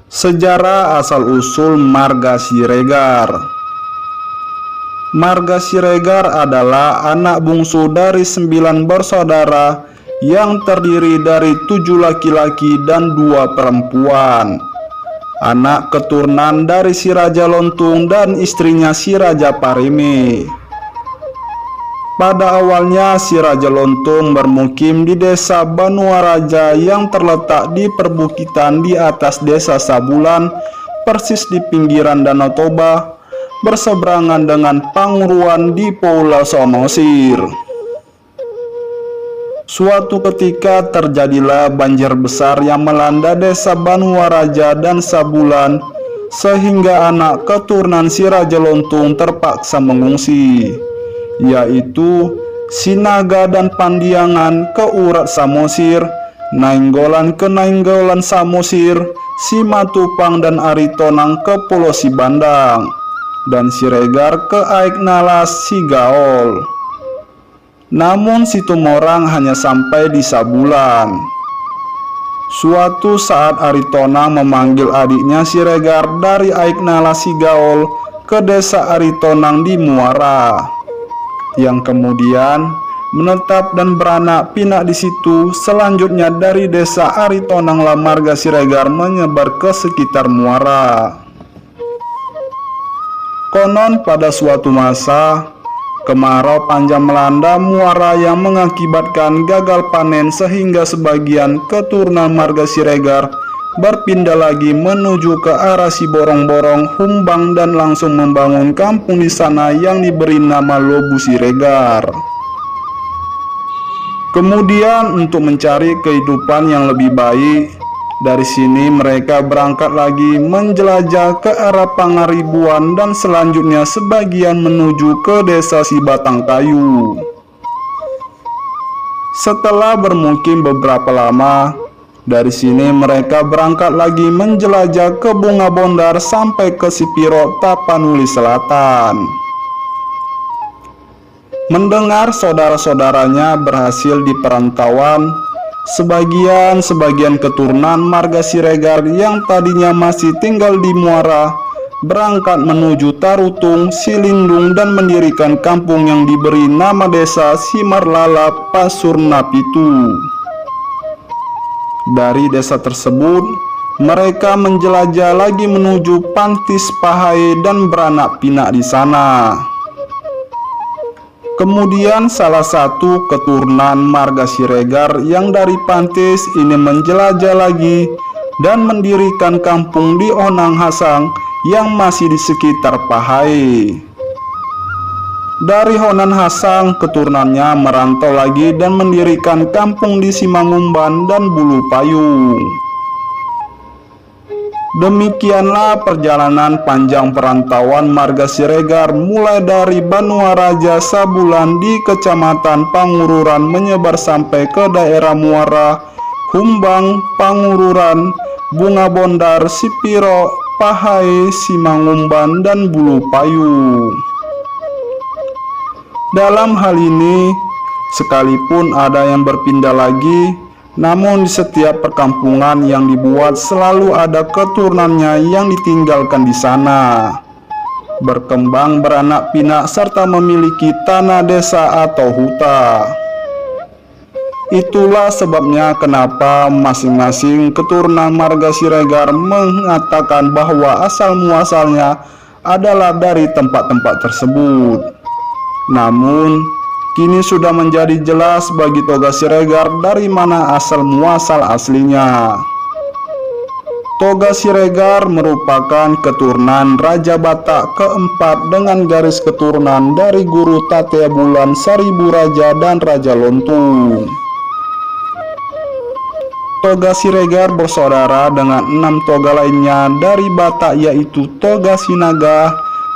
Sejarah asal-usul marga Siregar. Marga Siregar adalah anak bungsu dari 9 bersaudara yang terdiri dari 7 laki-laki dan 2 perempuan. Anak keturunan dari si Raja Lontung dan istrinya si Raja Parime. Pada awalnya si Raja Lontung bermukim di desa Banuaraja yang terletak di perbukitan di atas desa Sabulan, persis di pinggiran Danau Toba, berseberangan dengan Panguruan di Pulau Samosir. Suatu ketika terjadilah banjir besar yang melanda desa Banuaraja dan Sabulan, sehingga anak keturunan si Raja Lontung terpaksa mengungsi, yaitu Sinaga dan Pandiangan ke Urat Samosir, Nainggolan ke Nainggolan Samosir, Simatupang dan Aritonang ke Pulau Sibandang, dan Siregar ke Aiknalas Sigaol. Namun si Tumorang hanya sampai di Sabulan. Suatu saat Aritonang memanggil adiknya Siregar dari Aiknalas Sigaol ke desa Aritonang di Muara, yang kemudian menetap dan beranak pinak di situ. Selanjutnya dari desa Aritonanglah marga Siregar menyebar ke sekitar Muara. Konon pada suatu masa kemarau panjang melanda Muara yang mengakibatkan gagal panen, sehingga sebagian keturunan marga Siregar berpindah lagi menuju ke arah Siborong-borong, Humbang, dan langsung membangun kampung di sana yang diberi nama Lobu Siregar. Kemudian untuk mencari kehidupan yang lebih baik, dari sini mereka berangkat lagi menjelajah ke arah Pangaribuan dan selanjutnya sebagian menuju ke desa Sibatangkayu. Setelah bermukim beberapa lama, dari sini mereka berangkat lagi menjelajah ke Bunga Bondar sampai ke Sipiro, Tapanuli Selatan. Mendengar saudara-saudaranya berhasil di perantauan, sebagian keturunan marga Siregar yang tadinya masih tinggal di Muara berangkat menuju Tarutung, Silindung, dan mendirikan kampung yang diberi nama desa Simarlala Pasurnapitu. Dari desa tersebut, mereka menjelajah lagi menuju Pantis Pahai dan beranak pinak di sana. Kemudian salah satu keturunan marga Siregar yang dari Pantis ini menjelajah lagi dan mendirikan kampung di Onang Hasang yang masih di sekitar Pahai. Dari Honan Hasang, keturunannya merantau lagi dan mendirikan kampung di Simangumban dan Bulu Payung. Demikianlah perjalanan panjang perantauan marga Siregar mulai dari Banuaraja Sabulan di Kecamatan Pangururan menyebar sampai ke daerah Muara, Humbang, Pangururan, Bunga Bondar, Sipiro, Pahai, Simangumban, dan Bulu Payung. Dalam hal ini, sekalipun ada yang berpindah lagi, namun di setiap perkampungan yang dibuat selalu ada keturunannya yang ditinggalkan di sana, berkembang beranak pinak serta memiliki tanah desa atau huta. Itulah sebabnya kenapa masing-masing keturunan marga Siregar mengatakan bahwa asal-muasalnya adalah dari tempat-tempat tersebut. Namun, kini sudah menjadi jelas bagi Toga Siregar dari mana asal-muasal aslinya. Toga Siregar merupakan keturunan Raja Batak keempat dengan garis keturunan dari Guru Tatea Bulan, Saribu Raja, dan Raja Lontung. Toga Siregar bersaudara dengan 6 toga lainnya dari Batak, yaitu Toga Sinaga,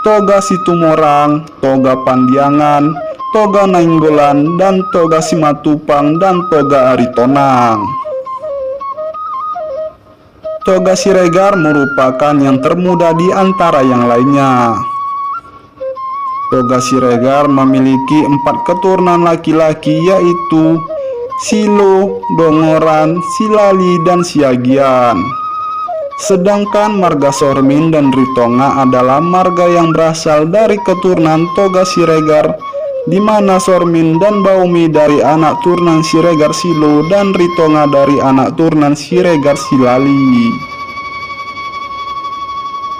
Toga Situmorang, Toga Pandiangan, Toga Nainggolan, dan Toga Simatupang, dan Toga Aritonang. Toga Siregar merupakan yang termuda di antara yang lainnya. Toga Siregar memiliki 4 keturunan laki-laki, yaitu Silo, Dongoran, Silali, dan Siagian. Sedangkan marga Sormin dan Ritonga adalah marga yang berasal dari keturunan Toga Siregar, di mana Sormin dan Baumi dari anak turunan Siregar Silo dan Ritonga dari anak turunan Siregar Silali.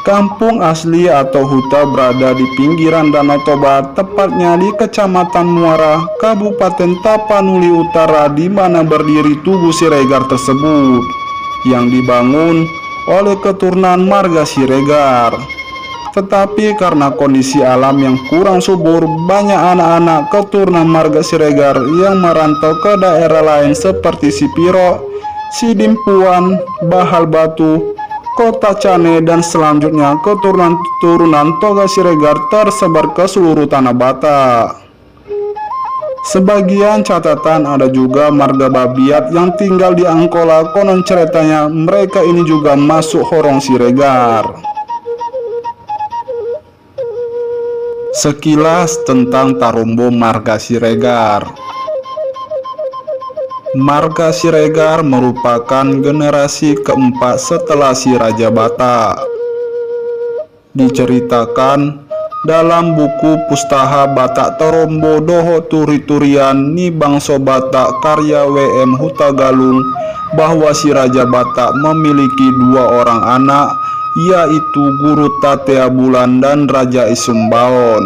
Kampung asli atau huta berada di pinggiran Danau Toba, tepatnya di Kecamatan Muara, Kabupaten Tapanuli Utara, di mana berdiri Tugu Siregar tersebut, yang dibangun oleh keturunan marga Siregar. Tetapi karena kondisi alam yang kurang subur, banyak anak-anak keturunan marga Siregar yang merantau ke daerah lain seperti Sipiro, Sidimpuan, Bahal Batu, Kota Cane, dan selanjutnya keturunan Toga Siregar tersebar ke seluruh tanah Batak. Sebagian catatan ada juga marga Babiat yang tinggal di Angkola. Konon ceritanya mereka ini juga masuk Horong Siregar. Sekilas tentang Tarumbo marga Siregar. Marga Siregar merupakan generasi keempat setelah si Raja Batak. Diceritakan dalam buku Pustaha Batak Tarumbo Doho Turi-Turian Ni Bangso Batak karya W.M. Hutagalung bahwa si Raja Batak memiliki 2 orang anak, yaitu Guru Tatea Bulan dan Raja Isumbaon.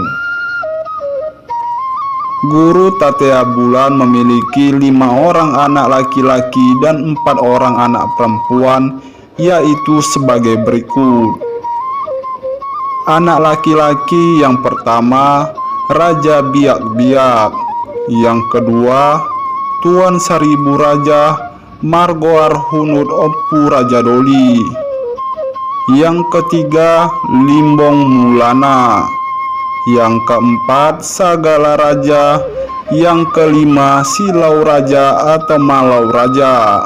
Guru Tatea Bulan memiliki 5 orang anak laki-laki dan 4 orang anak perempuan, yaitu sebagai berikut. Anak laki-laki yang pertama Raja Biak-Biak, yang kedua Tuan Seribu Raja Margoar Hunud Empu Raja Doli, yang ketiga Limbong Mulana, yang keempat Sagala Raja, yang kelima Silau Raja atau Malau Raja.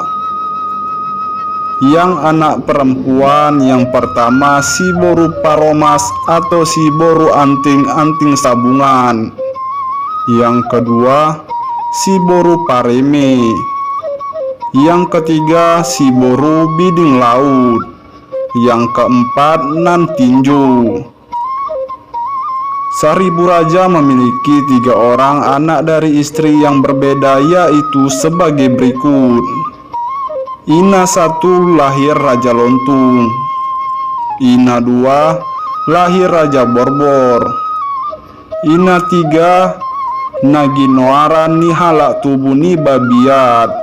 Yang anak perempuan yang pertama Siboru Paromas atau Siboru Anting-Anting Sabungan, yang kedua Siboru Pareme, yang ketiga Siboru Biding Laut, yang keempat Nan Tinju. Seribu Raja memiliki 3 orang anak dari istri yang berbeda, yaitu sebagai berikut. Ina 1 lahir Raja Lontung, Ina 2 lahir Raja Borbor, Ina 3 Naginoaran Ni Halak Tubuh Ni Babiat,